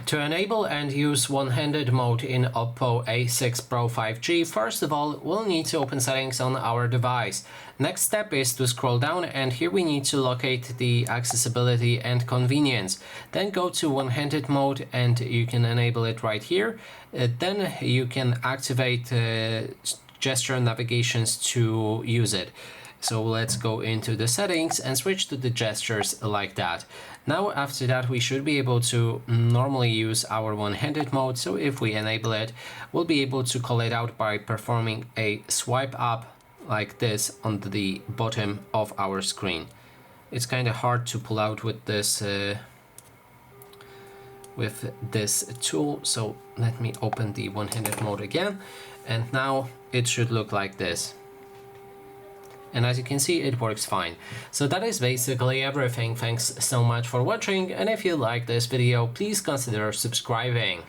To enable and use one-handed mode in Oppo A6 Pro 5G, first of all, we'll need to open settings on our device. Next step is to scroll down, and here we need to locate the accessibility and convenience. Then go to one-handed mode and you can enable it right here. Then you can activate gesture navigations to use it. So let's go into the settings and switch to the gestures like that. Now after that we should be able to normally use our one-handed mode, so if we enable it, we'll be able to call it out by performing a swipe up like this on the bottom of our screen. It's kind of hard to pull out with this tool, so let me open the one-handed mode again, and now it should look like this. And as you can see, it works fine. So that is basically everything. Thanks so much for watching, and if you like this video, please consider subscribing.